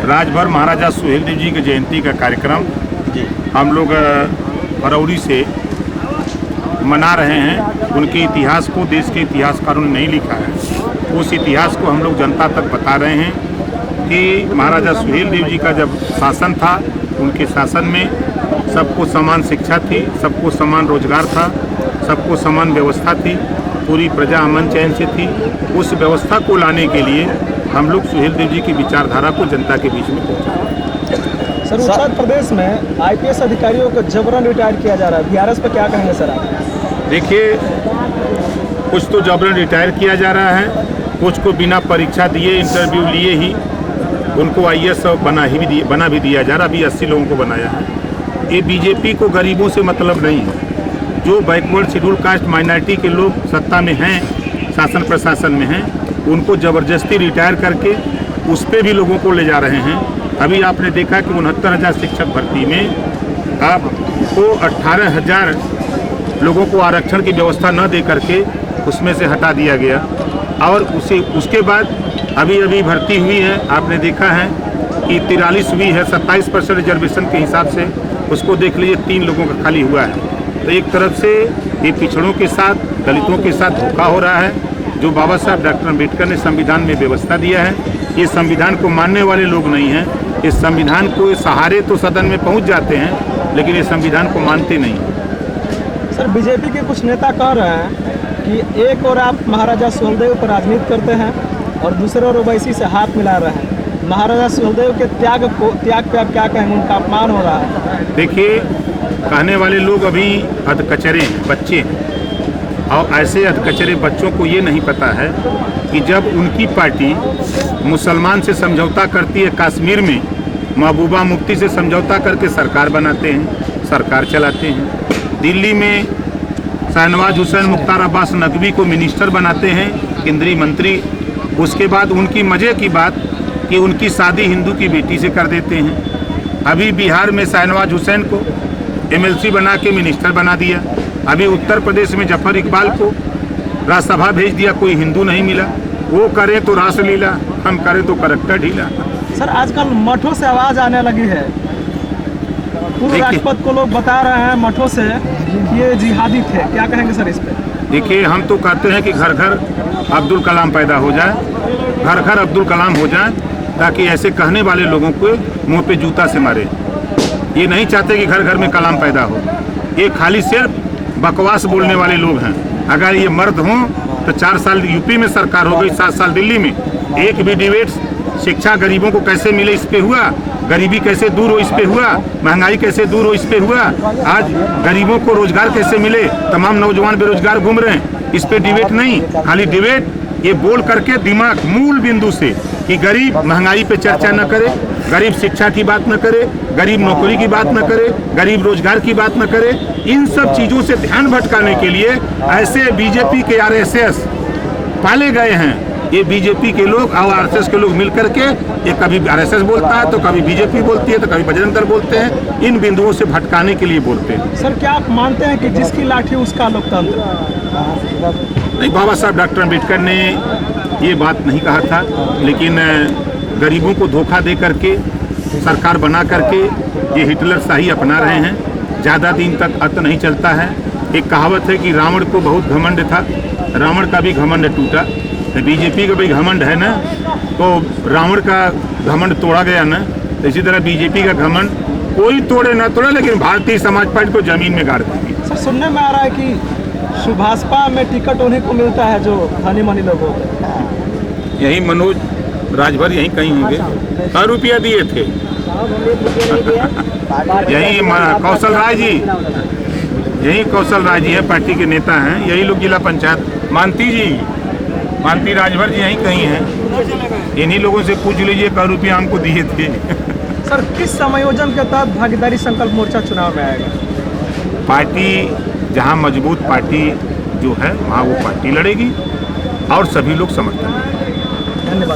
राजभर महाराजा सुहेलदेव जी की जयंती का कार्यक्रम हम लोग फरवरी से मना रहे हैं। उनके इतिहास को देश के इतिहासकारों ने नहीं लिखा है, उस इतिहास को हम लोग जनता तक बता रहे हैं कि महाराजा सुहेलदेव जी का जब शासन था, उनके शासन में सबको समान शिक्षा थी, सबको समान रोजगार था, सबको समान व्यवस्था थी, पूरी प्रजा अमन चैन से थी। उस व्यवस्था को लाने के लिए हम लोग सुहेलदेव जी की विचारधारा को जनता के बीच में पहुँचा। सर, उत्तर प्रदेश में आईपीएस अधिकारियों को जबरन रिटायर किया जा रहा है, बीआरएस पर क्या कहेंगे सर आप? देखिए, कुछ तो जबरन रिटायर किया जा रहा है, कुछ को बिना परीक्षा दिए, इंटरव्यू लिए ही उनको आईएएस बना भी दिया जा रहा। अभी 80 लोगों को बनाया है। ये बीजेपी को गरीबों से मतलब नहीं है। जो बैकवर्ड शेड्यूल कास्ट माइनॉरिटी के लोग सत्ता में हैं, शासन प्रशासन में हैं, उनको ज़बरदस्ती रिटायर करके उस पर भी लोगों को ले जा रहे हैं। अभी आपने देखा कि 69,000 शिक्षक भर्ती में आपको 18,000 लोगों को आरक्षण की व्यवस्था न दे करके उसमें से हटा दिया गया। और उसके बाद अभी भर्ती हुई है, आपने देखा है कि 43 हुई है, 27% रिजर्वेशन के हिसाब से। उसको देख लीजिए, 3 लोगों का खाली हुआ है। तो एक तरफ से ये पिछड़ों के साथ, दलितों के साथ धोखा हो रहा है। जो बाबा साहब डॉक्टर अम्बेडकर ने संविधान में व्यवस्था दिया है, ये संविधान को मानने वाले लोग नहीं हैं। इस संविधान को सहारे तो सदन में पहुंच जाते हैं, लेकिन ये संविधान को मानते नहीं। सर, बीजेपी के कुछ नेता कह रहे हैं कि एक और आप महाराजा सुहेलदेव पर राजनीति करते हैं और दूसरे और ओवैसी से हाथ मिला रहे हैं। महाराजा सुहेलदेव के त्याग पे आप क्या कहेंगे? उनका अपमान हो रहा है। देखिए, कहने वाले लोग अभी अधकचरे हैं, बच्चे हैं। और ऐसे अधकचरे बच्चों को ये नहीं पता है कि जब उनकी पार्टी मुसलमान से समझौता करती है, कश्मीर में महबूबा मुफ्ती से समझौता करके सरकार बनाते हैं, सरकार चलाते हैं। दिल्ली में शाहनवाज हुसैन मुख्तार अब्बास नकवी को मिनिस्टर बनाते हैं, केंद्रीय मंत्री। उसके बाद उनकी मज़े की बात कि उनकी शादी हिंदू की बेटी से कर देते हैं। अभी बिहार में शाहनवाज हुसैन को एमएलसी बना के मिनिस्टर बना दिया। अभी उत्तर प्रदेश में जफर इकबाल को राज्यसभा भेज दिया, कोई हिंदू नहीं मिला। वो करे तो रासलीला, हम करें तो करैक्टर ढीला। सर, आजकल मठों से आवाज़ आने लगी है। पूर्व राष्ट्रपति को लोग बता रहे हैं मठों से ये जिहादी थे, क्या कहेंगे सर इस पर? देखिए, हम तो कहते हैं कि घर घर अब्दुल कलाम पैदा हो जाए, घर घर अब्दुल कलाम हो जाए, ताकि ऐसे कहने वाले लोगों को मुंह पे जूता से मारे। ये नहीं चाहते कि घर घर में कलाम पैदा हो। ये खाली सिर्फ बकवास बोलने वाले लोग हैं। अगर ये मर्द हों तो 4 साल यूपी में सरकार हो गई, 7 साल दिल्ली में। एक भी डिबेट शिक्षा गरीबों को कैसे मिले इस पे हुआ, गरीबी कैसे दूर हो इस पे हुआ, महंगाई कैसे दूर हो इस पे हुआ, आज गरीबों को रोजगार कैसे मिले, तमाम नौजवान बेरोजगार घूम रहे हैं, इस पे डिबेट नहीं। खाली डिबेट ये बोल करके दिमाग मूल बिंदु से कि गरीब महंगाई पे चर्चा न करे, गरीब शिक्षा की बात न करे, गरीब नौकरी की बात न करे, गरीब रोजगार की बात न करे। इन सब चीज़ों से ध्यान भटकाने के लिए ऐसे बीजेपी के आरएसएस पाले गए हैं। ये बीजेपी के लोग और आरएसएस के लोग मिलकर के, ये कभी आरएसएस बोलता है तो कभी बीजेपी बोलती है तो कभी बजरंग दल बोलते हैं। इन बिंदुओं से भटकाने के लिए बोलते हैं। सर, क्या आप मानते हैं कि जिसकी लाठी उसका लोकतंत्र? नहीं, बाबा साहब डॉक्टर अम्बेडकर ने ये बात नहीं कहा था, लेकिन गरीबों को धोखा दे करके सरकार बना करके ये हिटलर शाही अपना रहे हैं। ज़्यादा दिन तक अंत नहीं चलता है। एक कहावत है कि रावण को बहुत घमंड था, रावण का भी घमंड टूटा। तो बीजेपी का भी घमंड है ना, तो रावण का घमंड तोड़ा गया ना, तो इसी तरह बीजेपी का घमंड कोई तोड़े ना तोड़े, लेकिन भारतीय समाज पार्टी को जमीन में गाड़ देगी। सर, सुनने में आ रहा है कि भाजपा में टिकट उन्हीं को मिलता है जो धनी मनी लोग होते हैं। यही मनोज राजभर यहीं कहीं होंगे। क्या रुपया दिए थे? यही कौशल राय जी, यही कौशल राय जी है, पार्टी के नेता हैं। यही लोग जिला पंचायत मानती राजभर जी यहीं कहीं हैं। इन्हीं लोगों से पूछ लीजिए क्या रुपया हमको दिए थे। सर, किस समायोजन के तहत भागीदारी संकल्प मोर्चा चुनाव में आएगा? पार्टी जहां मजबूत पार्टी जो है वहां वो पार्टी लड़ेगी और सभी लोग समर्थन करेंगे। धन्यवाद।